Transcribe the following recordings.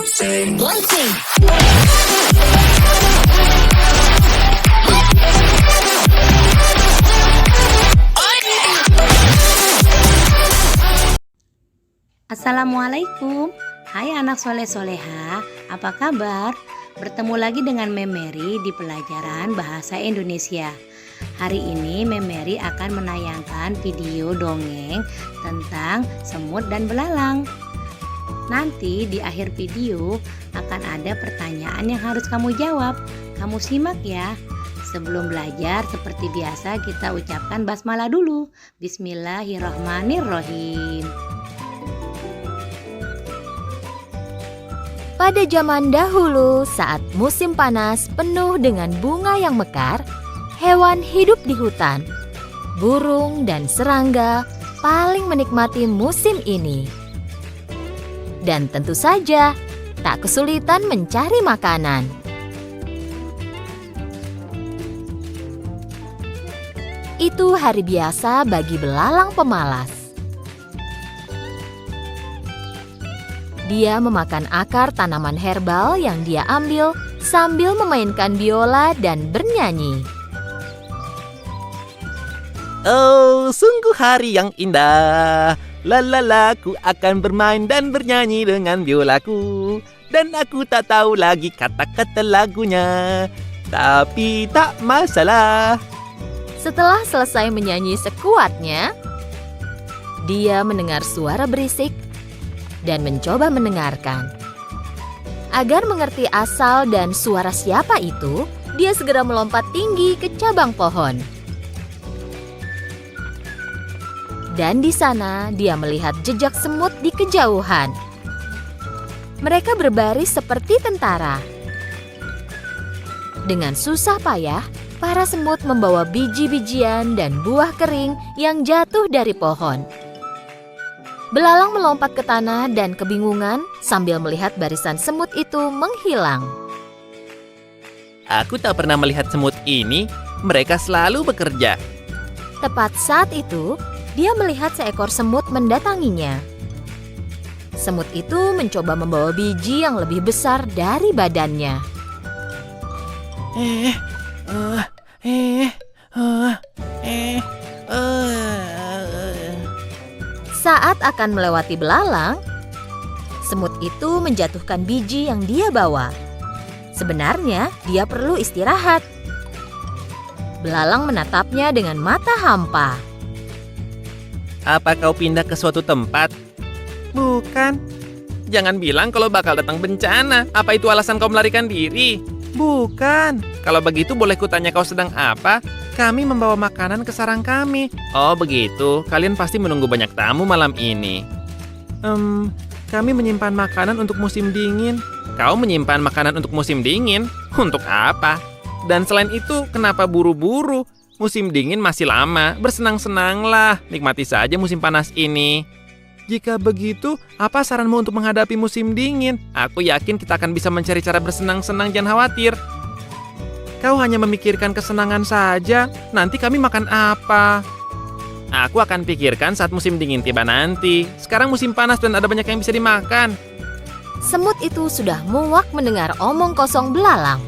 Say one thing. Assalamualaikum. Hai anak soleh-soleha, apa kabar? Bertemu lagi dengan Mem Mary di pelajaran Bahasa Indonesia. Hari ini Mem Mary akan menayangkan video dongeng tentang semut dan belalang. Nanti di akhir video akan ada pertanyaan yang harus kamu jawab. Kamu simak ya. Sebelum belajar seperti biasa kita ucapkan basmalah dulu. Bismillahirrahmanirrahim. Pada zaman dahulu, saat musim panas penuh dengan bunga yang mekar, hewan hidup di hutan. Burung dan serangga paling menikmati musim ini. Dan tentu saja, tak kesulitan mencari makanan. Itu hari biasa bagi belalang pemalas. Dia memakan akar tanaman herbal yang dia ambil sambil memainkan biola dan bernyanyi. Oh, sungguh hari yang indah. Lalala, ku akan bermain dan bernyanyi dengan biolaku. Dan aku tak tahu lagi kata-kata lagunya. Tapi tak masalah. Setelah selesai menyanyi sekuatnya, dia mendengar suara berisik dan mencoba mendengarkan. Agar mengerti asal dan suara siapa itu, dia segera melompat tinggi ke cabang pohon. Dan di sana dia melihat jejak semut di kejauhan. Mereka berbaris seperti tentara. Dengan susah payah, para semut membawa biji-bijian dan buah kering yang jatuh dari pohon. Belalang melompat ke tanah dan kebingungan sambil melihat barisan semut itu menghilang. Aku tak pernah melihat semut ini. Mereka selalu bekerja. Tepat saat itu, dia melihat seekor semut mendatanginya. Semut itu mencoba membawa biji yang lebih besar dari badannya. Saat akan melewati belalang, semut itu menjatuhkan biji yang dia bawa. Sebenarnya dia perlu istirahat. Belalang menatapnya dengan mata hampa. Apa kau pindah ke suatu tempat? Bukan. Jangan bilang kalau bakal datang bencana. Apa itu alasan kau melarikan diri? Bukan. Kalau begitu boleh kutanya kau sedang apa? Kami membawa makanan ke sarang kami. Oh begitu, kalian pasti menunggu banyak tamu malam ini. Kami menyimpan makanan untuk musim dingin. Kau menyimpan makanan untuk musim dingin? Untuk apa? Dan selain itu, kenapa buru-buru? Musim dingin masih lama, bersenang-senanglah. Nikmati saja musim panas ini. Jika begitu, apa saranmu untuk menghadapi musim dingin? Aku yakin kita akan bisa mencari cara bersenang-senang, jangan khawatir. Kau hanya memikirkan kesenangan saja, nanti kami makan apa? Aku akan pikirkan saat musim dingin tiba nanti. Sekarang musim panas dan ada banyak yang bisa dimakan. Semut itu sudah muak mendengar omong kosong belalang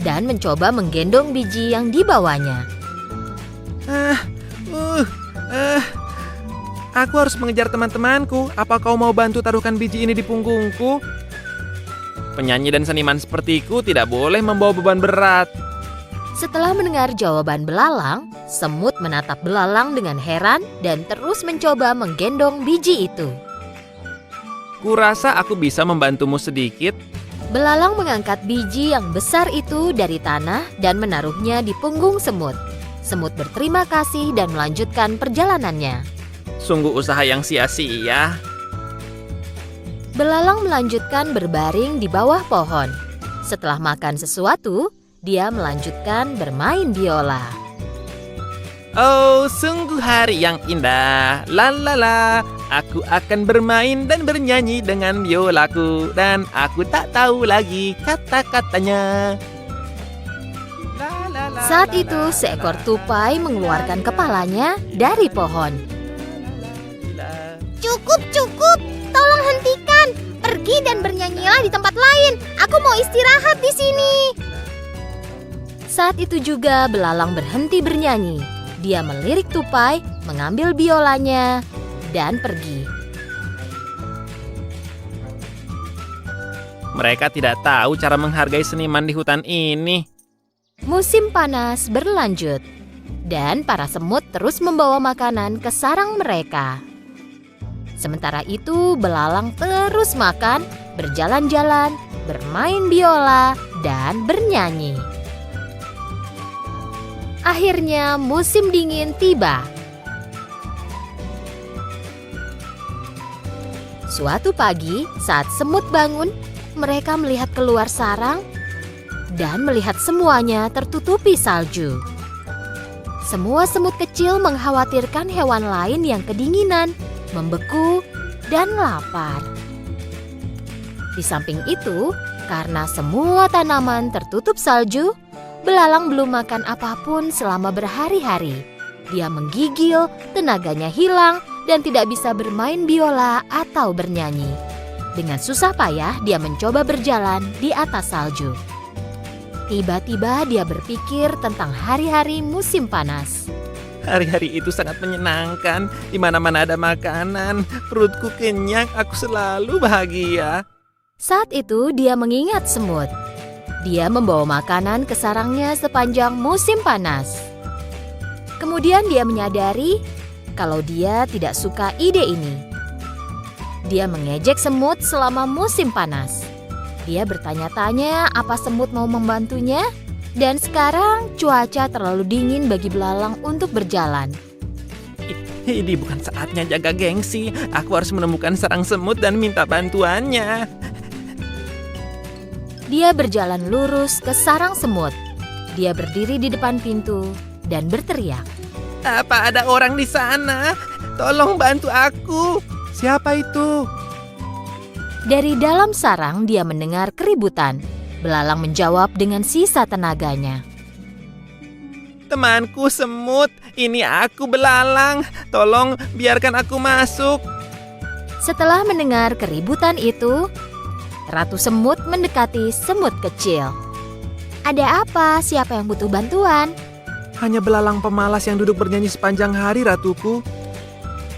dan mencoba menggendong biji yang dibawanya. Aku harus mengejar teman-temanku. Apa kau mau bantu taruhkan biji ini di punggungku? Penyanyi dan seniman sepertiku tidak boleh membawa beban berat. Setelah mendengar jawaban belalang, semut menatap belalang dengan heran dan terus mencoba menggendong biji itu. Kurasa aku bisa membantumu sedikit. Belalang mengangkat biji yang besar itu dari tanah dan menaruhnya di punggung semut. Semut berterima kasih dan melanjutkan perjalanannya. Sungguh usaha yang sia-sia. Belalang melanjutkan berbaring di bawah pohon. Setelah makan sesuatu, dia melanjutkan bermain biola. Oh, sungguh hari yang indah. Lalala, aku akan bermain dan bernyanyi dengan biolaku. Dan aku tak tahu lagi kata-katanya. Saat itu, seekor tupai mengeluarkan kepalanya dari pohon. Cukup, tolong hentikan. Pergi dan bernyanyilah di tempat lain. Aku mau istirahat di sini. Saat itu juga belalang berhenti bernyanyi. Dia melirik tupai, mengambil biolanya, dan pergi. Mereka tidak tahu cara menghargai seniman di hutan ini. Musim panas berlanjut, dan para semut terus membawa makanan ke sarang mereka. Sementara itu, belalang terus makan, berjalan-jalan, bermain biola, dan bernyanyi. Akhirnya, musim dingin tiba. Suatu pagi, saat semut bangun, mereka melihat keluar sarang dan melihat semuanya tertutupi salju. Semua semut kecil mengkhawatirkan hewan lain yang kedinginan, membeku, dan lapar. Di samping itu, karena semua tanaman tertutup salju, belalang belum makan apapun selama berhari-hari. Dia menggigil, tenaganya hilang, dan tidak bisa bermain biola atau bernyanyi. Dengan susah payah, dia mencoba berjalan di atas salju. Tiba-tiba dia berpikir tentang hari-hari musim panas. Hari-hari itu sangat menyenangkan. Di mana-mana ada makanan, perutku kenyang, aku selalu bahagia. Saat itu dia mengingat semut. Dia membawa makanan ke sarangnya sepanjang musim panas. Kemudian dia menyadari kalau dia tidak suka ide ini. Dia mengejek semut selama musim panas. Dia bertanya-tanya apa semut mau membantunya. Dan sekarang cuaca terlalu dingin bagi belalang untuk berjalan. Ini bukan saatnya jaga gengsi. Aku harus menemukan sarang semut dan minta bantuannya. Dia berjalan lurus ke sarang semut. Dia berdiri di depan pintu dan berteriak. Apa ada orang di sana? Tolong bantu aku. Siapa itu? Dari dalam sarang dia mendengar keributan. Belalang menjawab dengan sisa tenaganya. Temanku semut, ini aku belalang. Tolong biarkan aku masuk. Setelah mendengar keributan itu, Ratu Semut mendekati semut kecil. Ada apa? Siapa yang butuh bantuan? Hanya belalang pemalas yang duduk bernyanyi sepanjang hari, ratuku.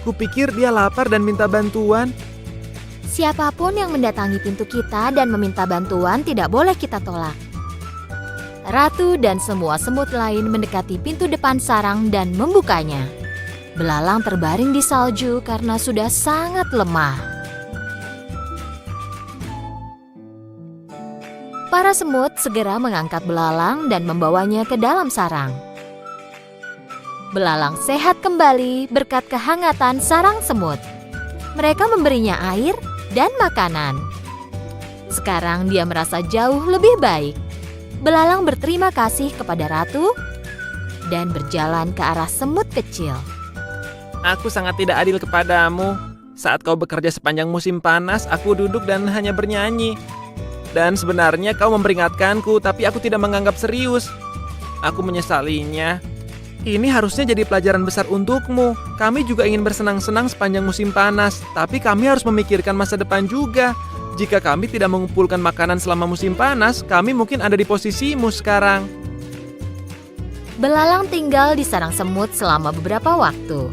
Kupikir dia lapar dan minta bantuan. Siapapun yang mendatangi pintu kita dan meminta bantuan tidak boleh kita tolak. Ratu dan semua semut lain mendekati pintu depan sarang dan membukanya. Belalang terbaring di salju karena sudah sangat lemah. Para semut segera mengangkat belalang dan membawanya ke dalam sarang. Belalang sehat kembali berkat kehangatan sarang semut. Mereka memberinya air dan makanan. Sekarang dia merasa jauh lebih baik. Belalang berterima kasih kepada ratu dan berjalan ke arah semut kecil. Aku sangat tidak adil kepadamu. Saat kau bekerja sepanjang musim panas, aku duduk dan hanya bernyanyi. Dan sebenarnya kau memperingatkanku, tapi aku tidak menganggap serius. Aku menyesalinya. Ini harusnya jadi pelajaran besar untukmu. Kami juga ingin bersenang-senang sepanjang musim panas, tapi kami harus memikirkan masa depan juga. Jika kami tidak mengumpulkan makanan selama musim panas, kami mungkin ada di posisimu sekarang. Belalang tinggal di sarang semut selama beberapa waktu.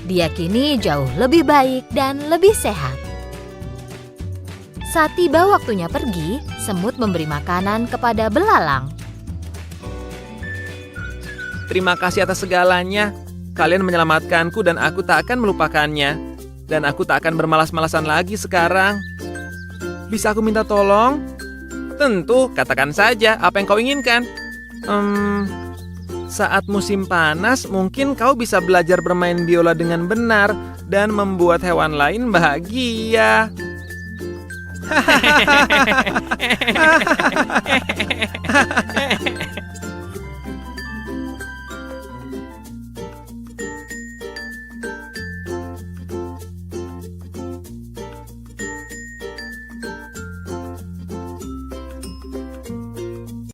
Dia kini jauh lebih baik dan lebih sehat. Saat tiba waktunya pergi, semut memberi makanan kepada belalang. Terima kasih atas segalanya. Kalian menyelamatkanku dan aku tak akan melupakannya. Dan aku tak akan bermalas-malasan lagi sekarang. Bisa aku minta tolong? Tentu, katakan saja apa yang kau inginkan. Saat musim panas, mungkin kau bisa belajar bermain biola dengan benar dan membuat hewan lain bahagia.